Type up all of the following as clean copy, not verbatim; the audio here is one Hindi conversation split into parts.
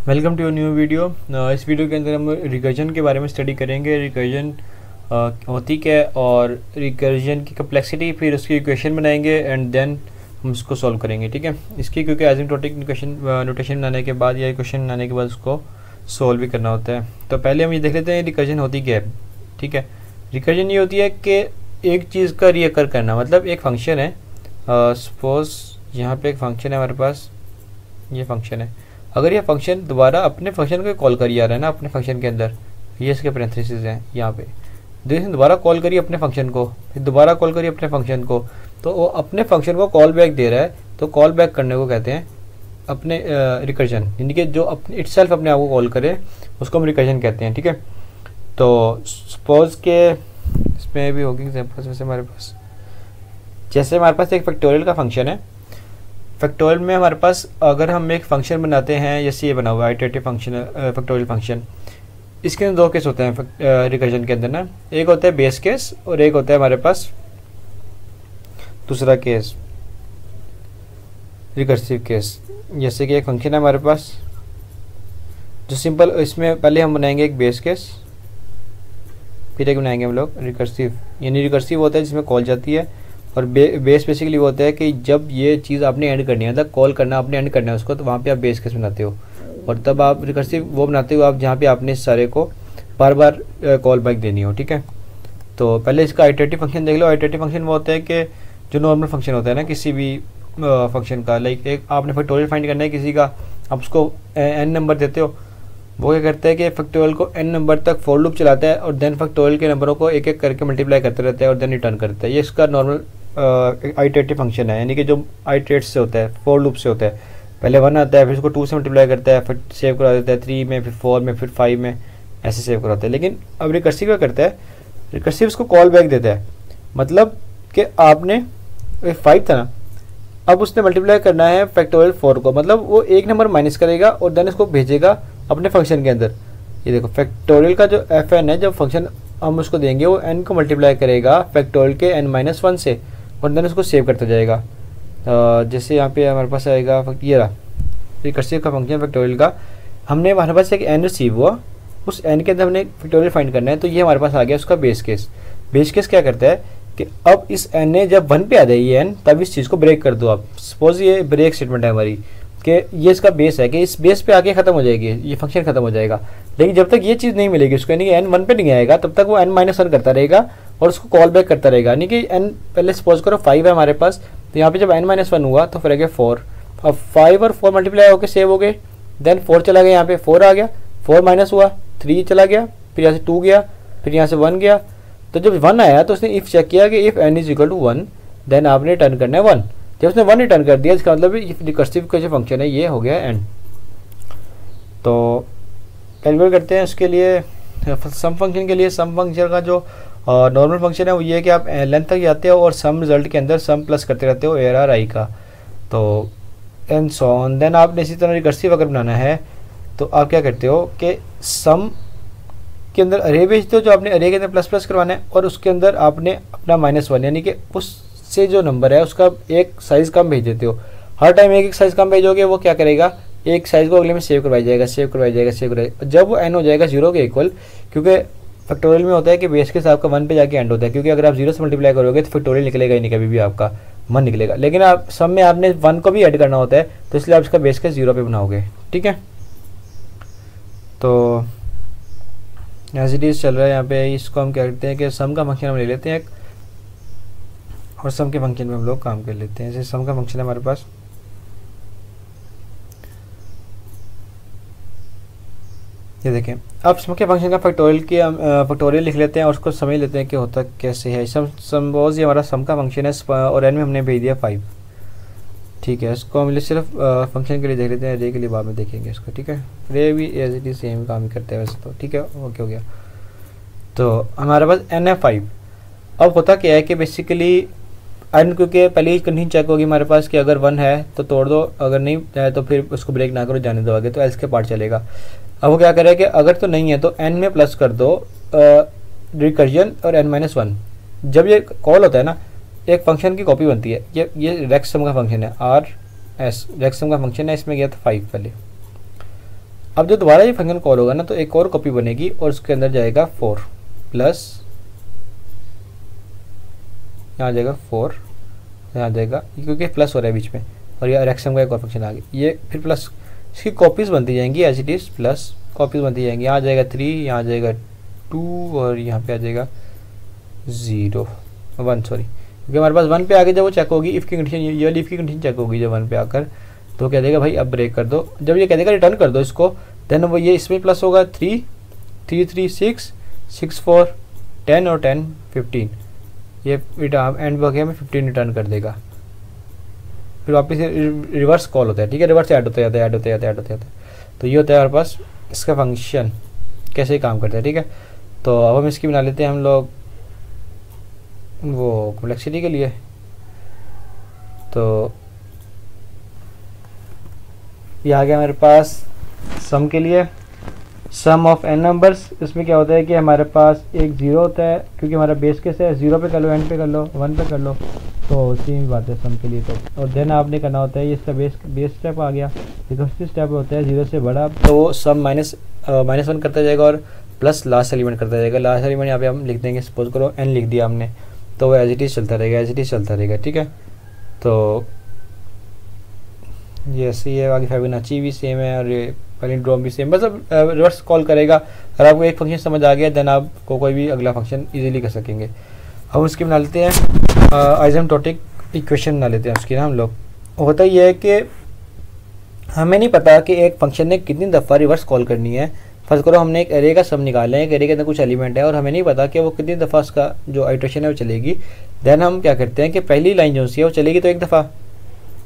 Welcome to new video. इस वीडियो के अंदर हम रिकर्जन के बारे में स्टडी करेंगे। रिकर्जन होती क्या है और रिकर्जन की कम्प्लेक्सिटी, फिर उसकी इक्वेशन बनाएंगे एंड देन हम उसको सॉल्व करेंगे। ठीक है, इसकी क्योंकि एसिम्प्टोटिक नोटेशन बनाने के बाद या इक्वेशन बनाने के बाद उसको सॉल्व भी करना होता है। तो पहले हम ये देख लेते हैं रिकर्जन होती क्या है। ठीक है, रिकर्जन ये होती है कि एक चीज़ का रीअकर करना, मतलब एक फंक्शन है। सपोज यहाँ पे एक फंक्शन है हमारे पास, ये फंक्शन है। अगर ये फंक्शन दोबारा अपने फंक्शन को कॉल करी जा रहा है ना, अपने फंक्शन के अंदर, ये इसके पैरेंथेसिस हैं यहाँ पे, देखिए दोबारा कॉल करिए अपने फंक्शन को, फिर दोबारा कॉल करिए अपने फंक्शन को, तो वो अपने फंक्शन को कॉल बैक दे रहा है। तो कॉल बैक करने को कहते हैं अपने रिकर्जन, यानी कि जो अपने इटसेल्फ अपने आप को कॉल करे उसको हम रिकर्जन कहते हैं। ठीक है, तो सपोज के इसमें भी होगी एग्जाम्पल्स। वैसे हमारे पास जैसे हमारे पास एक फैक्टोरियल का फंक्शन है। फैक्टोरियल में हमारे पास अगर हम एक फंक्शन बनाते हैं, जैसे ये बना हुआ है आइटरेटिव फंक्शन, फैक्टोरियल फंक्शन, इसके अंदर दो केस होते हैं रिकर्जन के अंदर ना। एक होता है बेस केस और एक होता है हमारे पास दूसरा केस रिकर्सिव केस। जैसे कि एक फंक्शन है हमारे पास जो सिंपल, इसमें पहले हम बनाएंगे एक बेस केस, फिर एक बनाएंगे हम लोग रिकर्सिव। यानी रिकर्सिव होता है जिसमें कॉल जाती है, और बेस बेसिकली वो होता है कि जब ये चीज़ आपने एंड करनी है, मतलब कॉल करना आपने एंड करना है उसको, तो वहाँ पे आप बेस केस बनाते हो। और तब आप रिकर्सिव वो बनाते हो आप जहाँ पे आपने इस सारे को बार बार कॉल बैक देनी हो। ठीक है, तो पहले इसका आइटरेटिव फंक्शन देख लो। आइटरेटिव फंक्शन वो होता है कि जो नॉर्मल फंक्शन होता है ना किसी भी फंक्शन का, लाइक एक आपने फैक्टोरियल फाइंड करना है किसी का, आप उसको n नंबर देते हो। वो क्या करता है कि फैक्टोरियल को n नंबर तक फॉर लूप चलाता है और देन फैक्टोरियल के नंबरों को एक एक करके मल्टीप्लाई करते रहता है और देन रिटर्न करता है। ये इसका नॉर्मल आइटरेटिव फंक्शन है, यानी कि जो आइटरेट से होता है, फॉर लूप से होता है। पहले 1 आता है, फिर उसको 2 से मल्टीप्लाई करता है, फिर सेव करा देता है 3 में, फिर 4 में, फिर 5 में, ऐसे सेव कराता है। लेकिन अब रिकर्सिव क्या करता है, रिकर्सिव उसको कॉल बैक देता है। मतलब कि आपने 5 था ना, अब उसने मल्टीप्लाई करना है फैक्टोरियल 4 को, मतलब वो एक नंबर माइनस करेगा और देन इसको भेजेगा अपने फंक्शन के अंदर। ये देखो फैक्टोरियल का जो fn है, जब फंक्शन हम उसको देंगे वो n को मल्टीप्लाई करेगा फैक्टोरियल के n-1 से और देन उसको सेव करता जाएगा। जैसे यहाँ पे हमारे पास आएगा ये रहा रिकर्सिव का फंक्शन फैक्टोरियल का। हमने हमारे पास एक n रिसीव हुआ, उस n के अंदर हमने फैक्टोरियल फाइंड करना है, तो ये हमारे पास आ गया उसका बेस केस। बेस केस क्या करता है कि अब इस n ने जब 1 पे आ जाए ये n, तब इस चीज़ को ब्रेक कर दो आप। सपोज ये ब्रेक स्टेटमेंट है हमारी कि ये इसका बेस है कि इस बेस पे आके ख़त्म हो जाएगी, ये फंक्शन खत्म हो जाएगा। लेकिन जब तक ये चीज़ नहीं मिलेगी उसको, यानी कि n 1 पे नहीं आएगा, तब तक वो n-1 करता रहेगा और उसको कॉल बैक करता रहेगा। यानी कि n पहले सपोज करो 5 है हमारे पास, तो यहाँ पे जब n-1 हुआ तो फिर आ गया 4। अब 5 और 4 मल्टीप्लाई होकर सेव हो गए, देन 4 चला गया, यहाँ पे 4 आ गया, 4 माइनस हुआ 3 चला गया, फिर यहाँ से 2 गया, फिर यहाँ से 1 गया। तो जब 1 आया तो उसने इफ़ चेक किया कि if n is equal to 1 then आपने रिटर्न करना है 1। जब उसने 1 रिटर्न कर दिया, इसका मतलब रिकर्सिव का जो फंक्शन है ये हो गया एंड। तो कैलकुलेट करते हैं उसके लिए सम फंक्शन के लिए। सम फंक्शन का जो नॉर्मल फंक्शन है वो ये है कि आप लेंथ तक जाते हो और सम रिजल्ट के अंदर सम प्लस करते रहते हो AR I का। तो एंड सो ऑन। देन आपने इसी तरह रिकर्सिव अगर बनाना है तो आप क्या करते हो कि सम के अंदर अरे भेजते हो, जो आपने अरे के अंदर प्लस प्लस करवाना है, और उसके अंदर आपने अपना -1 यानी कि उससे जो नंबर है उसका एक साइज़ कम भेज देते हो। हर टाइम एक साइज़ कम भेजोगे, वो क्या करेगा, एक साइज़ को अगले में सेव करवाई जाएगा, सेव करवाई जाएगा, सेव करवाई। जब वो n हो जाएगा 0 के इक्वल, क्योंकि फैक्टोरियल में होता है कि बेस के साथ आपका 1 पे जाके एंड होता है, क्योंकि अगर आप 0 से मल्टीप्लाई करोगे तो फैक्टोरियल निकलेगा ही नहीं, कभी भी आपका 1 निकलेगा। लेकिन आप सम में आपने 1 को भी ऐड करना होता है, तो इसलिए आप इसका बेस के 0 पे बनाओगे। ठीक है, तो एज इट इज़ चल रहा है यहाँ पे। इसको हम क्या करते हैं कि सम का फंक्शन हम ले लेते हैं एक, और सम के फंक्शन में हम लोग काम कर लेते हैं। जैसे सम का फंक्शन है हमारे पास, ये देखें। अब सम के फंक्शन का फैक्टोरियल लिख लेते हैं और उसको समझ लेते हैं कि होता कैसे है। सपोज ये हमारा सम का फंक्शन है और n में हमने भेज दिया 5। ठीक है, इसको हम सिर्फ फंक्शन के लिए देख लेते हैं, रे के लिए बाद में देखेंगे इसको। ठीक है, रे भी एज इट इज सेम काम ही करते हैं वैसे तो। ठीक है, ओके हो गया। तो हमारे पास n है 5। अब होता क्या है कि बेसिकली n, क्योंकि पहले ही कंडीशन चेक होगी हमारे पास कि अगर 1 है तो तोड़ दो, अगर नहीं है तो फिर उसको ब्रेक ना करो, जाने दो आगे, तो एल्स के पार्ट चलेगा। अब वो क्या करे कि अगर तो नहीं है तो n में प्लस कर दो रिकर्जन और n-1। जब ये कॉल होता है ना, एक फंक्शन की कॉपी बनती है। ये रेक्स सम का फंक्शन है, RS रेक्स सम का फंक्शन है, इसमें गया था 5 पहले। अब जो दोबारा ये फंक्शन कॉल होगा ना तो एक और कॉपी बनेगी और उसके अंदर जाएगा 4 प्लस, यहाँ जाएगा 4, यहाँ जाएगा क्योंकि प्लस हो रहा है बीच में, और ये रेक्सम का एक और फंक्शन आ गया, ये फिर प्लस इसकी कॉपीज़ बनती जाएंगी as it is, plus copies बनती जाएंगी, यहाँ जाएगा 3, यहाँ जाएगा 2 और यहाँ पे आ जाएगा 1 सॉरी, क्योंकि हमारे पास 1 पे आके जब वो चेक होगी इफ़ की कंडीशन, ये वाली इफ़ की कंडीशन चेक होगी जब 1 पे आकर, तो कह देगा भाई अब ब्रेक कर दो, जब ये कह देगा रिटर्न कर दो इसको, देन वो ये इसमें प्लस होगा 3 3 3 6 6 4 10 और 10 15, ये एंड हो गया में 15 रिटर्न कर देगा, फिर वापस रिवर्स कॉल होता है, ठीक है, रिवर्स ऐड होते जाता है, ऐड होते जाता है, ऐड होते जाता है, तो ये होता है हमारे पास इसका फंक्शन कैसे काम करता है, ठीक है। तो अब हम इसकी बना लेते हैं हम लोग वो कॉम्प्लेक्सिटी के लिए, तो ये आ गया हमारे पास सम के लिए, सम ऑफ n नंबर्स। इसमें क्या होता है कि हमारे पास एक 0 होता है क्योंकि हमारा बेस केस है, 0 पे कर लो, n पे कर लो, 1 पे कर लो, तो सेम बात है सम के लिए। तो और देन आपने करना होता है, ये इसका बेस स्टेप आ गया, रिकर्सिव स्टेप होता है 0 से बड़ा, तो सम -1 करता जाएगा और प्लस लास्ट एलिमेंट करता जाएगा। लास्ट एलिमेंट यहाँ पे हम लिख देंगे, सपोज करो n लिख दिया हमने, तो वो एज इट इज़ चलता रहेगा, एज इट इज़ चलता रहेगा, ठीक है। तो ये ऐसे है, आगे फिबोनाची भी सेम है और ये पैलिंड्रोम भी सेम, बस अब रिवर्स कॉल करेगा। अगर आपको एक फंक्शन समझ आ गया देन आपको कोई भी अगला फंक्शन इजीली कर सकेंगे। अब उसकी बना लेते हैं आइजेंटोटिक इक्वेशन बना लेते हैं उसकी ना हम लोग। होता ये है कि हमें नहीं पता कि एक फंक्शन ने कितनी दफ़ा रिवर्स कॉल करनी है। फर्ज करो हमने एक एरे का सम निकाला है, एक एरे के अंदर कुछ एलिमेंट है और हमें नहीं पता कि वो कितनी दफ़ा उसका जो आइटरेशन है वो चलेगी। देन हम क्या करते हैं कि पहली लाइन जो सी है वो चलेगी तो एक दफ़ा,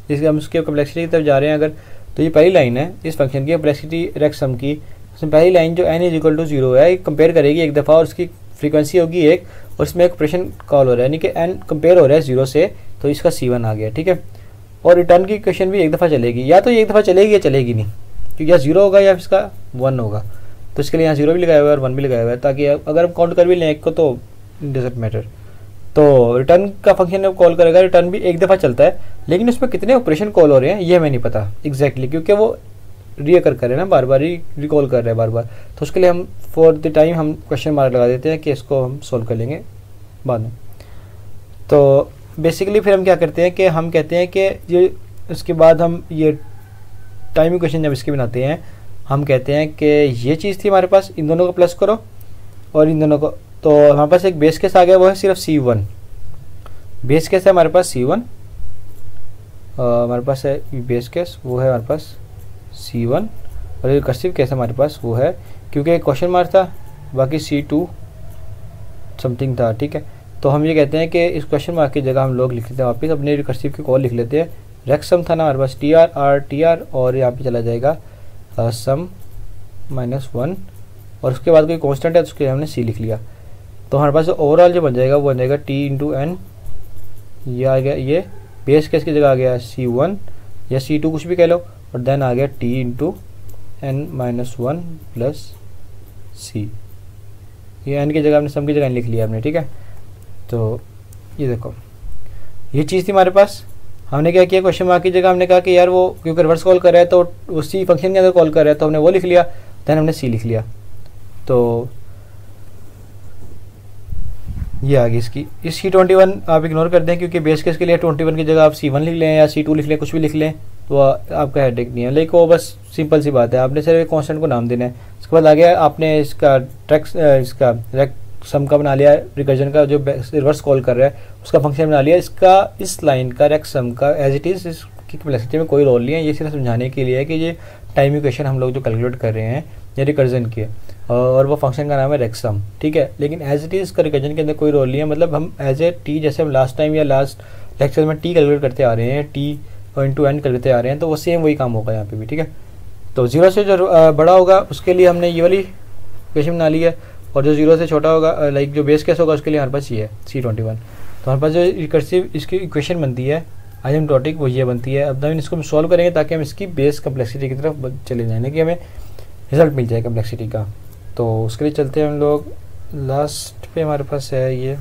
जिसके हम उसके कम्प्लेक्सिटी की तरफ जा रहे हैं अगर, तो ये पहली लाइन है इस फंक्शन की कम्प्लेक्सिटी रेक्स सम की, उसमें पहली लाइन जो n = 0 है कंपेयर करेगी एक दफ़ा और उसकी फ्रीक्वेंसी होगी 1 और इसमें एक ऑपरेशन कॉल हो रहा है, यानी कि n कंपेयर हो रहा है 0 से, तो इसका C1 आ गया, ठीक है। और रिटर्न की इक्वेशन भी एक दफ़ा चलेगी, या तो ये एक दफ़ा चलेगी या चलेगी नहीं, क्योंकि या 0 होगा या इसका 1 होगा, तो इसके लिए यहाँ 0 भी लगाया हुआ है और 1 भी लगाया हुआ है, ताकि अगर हम काउंट कर भी लें एक को तो डजंट मैटर। तो रिटर्न का फंक्शन कॉल करेगा, रिटर्न भी एक दफ़ा चलता है, लेकिन उसमें कितने ऑपरेशन कॉल हो रहे हैं ये हमें नहीं पता एग्जैक्टली, क्योंकि वो रीअकर कर रहे हैं ना, बार बार रिकॉल कर रहे हैं बार बार, तो उसके लिए हम फॉर द टाइम हम क्वेश्चन मार्क लगा देते हैं कि इसको हम सॉल्व कर लेंगे बाद में। तो बेसिकली फिर हम क्या करते हैं कि हम कहते हैं कि ये उसके बाद हम ये टाइम इक्वेशन जब इसकी बनाते हैं हम कहते हैं कि ये चीज़ थी हमारे पास, इन दोनों को प्लस करो और इन दोनों को, तो हमारे पास एक बेस केस आ गया, वो है सिर्फ C1, बेस केस है हमारे पास C1, हमारे पास है बेस केस वो है हमारे पास C1 और रिकर्सिव केस हमारे पास वो है, क्योंकि एक क्वेश्चन मार्क था बाकी C2 समथिंग था, ठीक है। तो हम ये कहते हैं कि इस क्वेश्चन मार्क की जगह हम लोग लिख लेते हैं वापस अपने रिकर्सिव की कॉल लिख लेते हैं, रेक्सम था ना हमारे पास TR और यहाँ पे चला जाएगा सम -1 और उसके बाद कोई कांस्टेंट है तो उसके हमने C लिख लिया, तो हमारे पास ओवरऑल जो बन जाएगा वो बन जाएगा T × n, ये आ गया, ये बेस केस की जगह आ गया C1 या C2 कुछ भी कह लो, और देन आ गया T × n-1 प्लस C, ये n की जगह हमने सम की जगह लिख लिया हमने, ठीक है। तो ये देखो ये चीज़ थी हमारे पास, हमने क्या किया क्वेश्चन मार्क की जगह हमने कहा कि यार वो क्योंकि रिवर्स कॉल कर रहा है तो उसी फंक्शन के अंदर कॉल कर रहा है, तो हमने वो लिख लिया, देन हमने C लिख लिया, तो ये आ गई इसकी। इस C21 आप इग्नोर कर दें क्योंकि बेस केस के लिए 21 की जगह आप C1 लिख लें या C2 लिख लें, कुछ भी लिख लें तो आपका हेडेक नहीं है, लेकिन वो बस सिंपल सी बात है, आपने सिर्फ एक कांस्टेंट को नाम देना है। उसके बाद आ गया आपने इसका इसका रेक सम का बना लिया, रिकर्जन का जो रिवर्स कॉल कर रहा है उसका फंक्शन बना लिया, इसका इस लाइन का रेक सम का एज इट इज़ इसकी कम्प्लेक्सिटी में कोई रोल नहीं है, ये सिर्फ समझाने के लिए है कि ये टाइम इक्वेशन हम लोग जो कैलकुलेट कर रहे हैं ये रिकर्जन की है और वो फंक्शन का नाम है रेक्सम, ठीक है। लेकिन एज इट इज़ इसका रिकर्जन के अंदर कोई रोल नहीं है, मतलब हम एज ए टी, जैसे हम लास्ट टाइम या लास्ट लेक्चर में टी कैलकुलेट करते आ रहे हैं, टी × n करते आ रहे हैं, तो वो सेम वही काम होगा यहाँ पे भी, ठीक है। तो 0 से जो बड़ा होगा उसके लिए हमने ये वाली इक्वेशन बना ली है, और जो 0 से छोटा होगा लाइक जो बेस केस होगा उसके लिए हमारे पास ये है C21। तो हमारे पास जो रिकर्सिव इसकी इक्वेशन बनती है आइजेंटोटिक वो ये बनती है। अब हम इसको सॉल्व करेंगे ताकि हम इसकी बेस कम्प्लेक्सिटी की तरफ चले जाएंगे कि हमें रिजल्ट मिल जाए कम्प्लेक्सिटी का। तो उसके लिए चलते हैं हम लोग, लास्ट पे हमारे पास है ये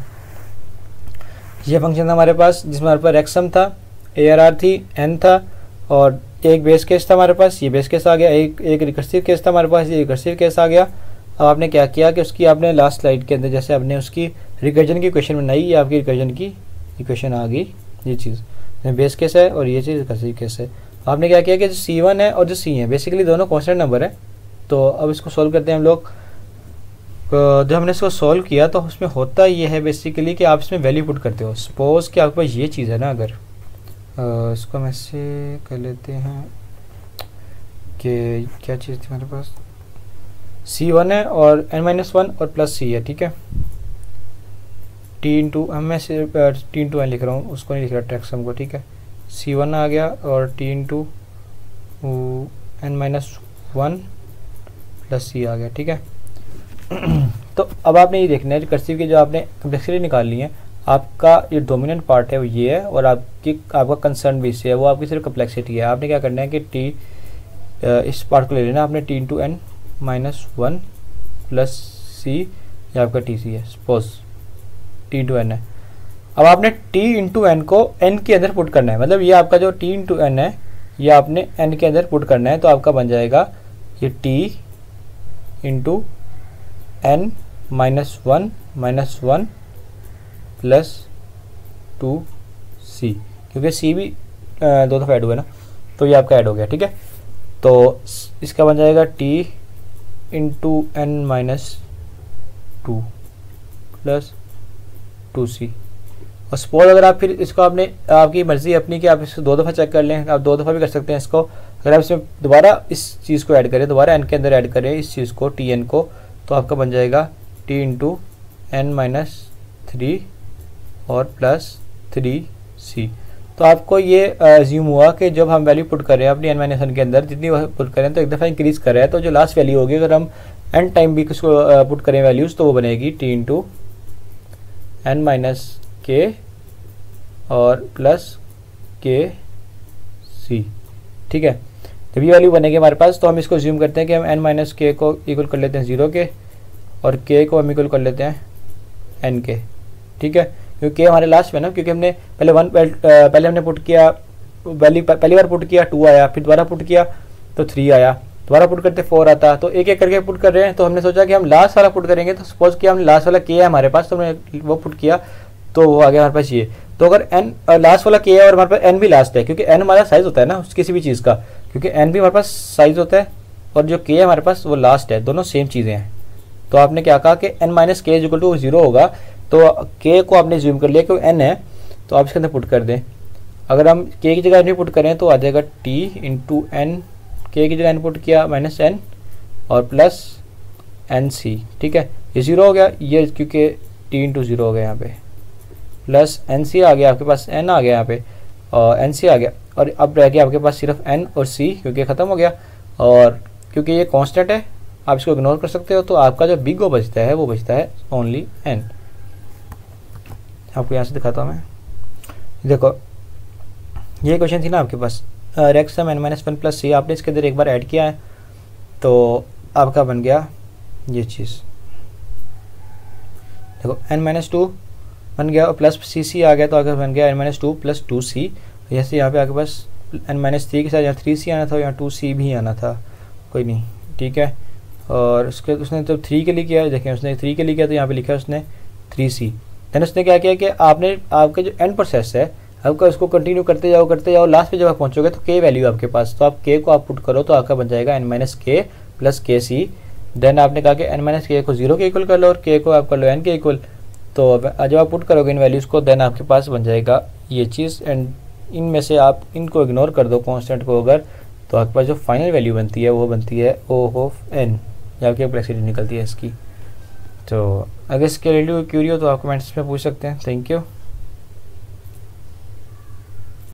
फंक्शन था हमारे पास जिसमें हमारे पास रेक्सम था, ARR थी, n था और एक बेस केस था हमारे पास, ये बेस केस आ गया, एक रिकर्सिव केस था हमारे पास, ये रिकर्सिव केस आ गया। अब आपने क्या किया कि उसकी आपने लास्ट स्लाइड के अंदर जैसे आपने उसकी रिकर्जन की इक्वेशन बनाई, ये आपकी रिकर्जन की इक्वेशन आ गई, ये चीज़ बेस केस है और ये चीज़ रिकर्सिव केस है। आपने क्या किया कि जो C1 है और जो C है बेसिकली दोनों कॉन्स्टेंट नंबर है। तो अब इसको सॉल्व करते हैं हम लोग। जब हमने इसको सॉल्व किया तो उसमें होता ये है बेसिकली कि आप इसमें वैल्यू पुट करते हो। सपोज कि आपके पास ये चीज़ है ना, अगर इसको हम ऐसे कर लेते हैं कि क्या चीज़ थी हमारे पास, C1 है और n-1 और प्लस C है, ठीक है। T इंटू मैं सिर्फ T इंटू एन लिख रहा हूँ, उसको नहीं लिख रहा ट्रैक्सम को, ठीक है। C1 आ गया और T into n-1 plus C आ गया, ठीक है। तो अब आपने ये देखना है रिकर्सिव की जो आपने कम्प्लेक्सिटी निकाल ली है, आपका ये डोमिनेंट पार्ट है वो ये है और आपका कंसर्न भी इससे है, वो आपकी सिर्फ कम्प्लेक्सिटी है। आपने क्या करना है कि T इस पार्ट को ले लेना आपने, T into n-1 plus C, ये आपका TC है, सपोज T इंटू n है। अब आपने T इंटू n को n के अंदर पुट करना है, मतलब ये आपका जो T इंटू n है ये आपने n के अंदर पुट करना है। तो आपका बन जाएगा ये T into n-1 plus 2C, क्योंकि C भी दो दफ़ा ऐड हुआ है ना, तो ये आपका ऐड हो गया, ठीक है। तो इसका बन जाएगा T into n-2 plus 2C। और सपोज अगर आप फिर इसको आपने आपकी मर्ज़ी अपनी कि आप इसको दो दफ़ा चेक कर लें, आप दो दफ़ा भी कर सकते हैं इसको। अगर आप इसमें दोबारा इस चीज़ को ऐड करें, दोबारा n के अंदर ऐड करें इस चीज़ को Tn को, तो आपका बन जाएगा T इंटू n-3 और प्लस 3C। तो आपको ये अज्यूम हुआ कि जब हम वैल्यू पुट कर रहे हैं अपनी n-1 के अंदर जितनी पुट करें तो एक दफ़ा इंक्रीज़ कर रहा है, तो जो लास्ट वैल्यू होगी अगर हम n टाइम भी उसको पुट करें वैल्यूज़ तो वो बनेगी T इंटू n-k और प्लस KC, ठीक है। जब ये वैल्यू बनेगी हमारे पास तो हम इसको अज्यूम करते हैं कि हम n-k को इक्वल कर लेते हैं 0 के और k को हम इक्वल कर लेते हैं n के, ठीक है। क्योंकि हमारे लास्ट में ना, क्योंकि हमने पहले हमने पुट किया वैल्यू, पहली बार पुट किया 2 आया, फिर दोबारा पुट किया तो 3 आया, दोबारा पुट करते 4 आता, तो एक एक करके पुट कर रहे हैं। तो हमने सोचा कि हम लास्ट वाला पुट करेंगे, तो सपोज कि हम लास्ट वाला k है हमारे पास, तो हमने वो पुट किया तो वो आ गया हमारे पास ये। तो अगर n लास्ट वाला k है और हमारे पास n भी लास्ट है, क्योंकि n हमारा साइज होता है ना किसी भी चीज़ का, क्योंकि n भी हमारे पास साइज होता है और जो k है हमारे पास वो लास्ट है, दोनों सेम चीज़ें हैं। तो आपने क्या कहा कि n-k इक्वल टू 0 होगा, तो k को आपने ज्यूम कर लिया क्योंकि n है, तो आप इसके अंदर पुट कर दें। अगर हम k की जगह n पुट करें तो आ जाएगा T इंटू n, k की जगह n पुट किया माइनस n और प्लस NC, ठीक है। ये 0 हो गया, ये क्योंकि T इंटू 0 हो गया यहाँ पे, प्लस NC आ गया आपके पास, n आ गया यहाँ पे और NC आ गया, और अब रह गया आपके पास सिर्फ n और C क्योंकि ख़त्म हो गया। और क्योंकि ये कांस्टेंट है आप इसको इग्नोर कर सकते हो, तो आपका जो बिग ओ बचता है वो बचता है ओनली n। आपको यहाँ से दिखाता हूँ मैं, देखो ये क्वेश्चन थी ना आपके पास रेक्सम n-1 प्लस C, आपने इसके अंदर एक बार ऐड किया है तो आपका बन गया ये चीज़, देखो n-2 बन गया और प्लस CC आ गया, तो आगे बन गया n-2 प्लस 2C। जैसे यहाँ पे आपके पास n-3 के साथ यहाँ 3C आना था, यहाँ 2C भी आना था, कोई नहीं, ठीक है। और उसने तो 3 के लिए किया, देखें उसने 3 के लिए किया तो यहाँ पे लिखा है उसने 3C। देन उसने क्या किया कि आपके जो एंड प्रोसेस है आपका उसको कंटिन्यू करते जाओ, लास्ट पे जब आप पहुँचोगे तो k वैल्यू आपके पास, तो आप k को आप पुट करो तो आपका बन जाएगा n-k प्लस KC। देन आपने कहा कि n-k को 0 के इक्वल कर लो और k को आप कर लो n के इक्वल, तो जब आप पुट करोगे इन वैल्यूज़ को देन आपके पास बन जाएगा ये चीज़। एंड इनमें से आप इनको इग्नोर कर दो कांस्टेंट को अगर, तो आपके पास जो फाइनल वैल्यू बनती है वो बनती है O ऑफ n, या आपकी कम्प्लेक्सिटी निकलती है इसकी। तो अगर इसके रिलेटेड क्यूरी हो तो आप कमेंट्स में पूछ सकते हैं। Thank you.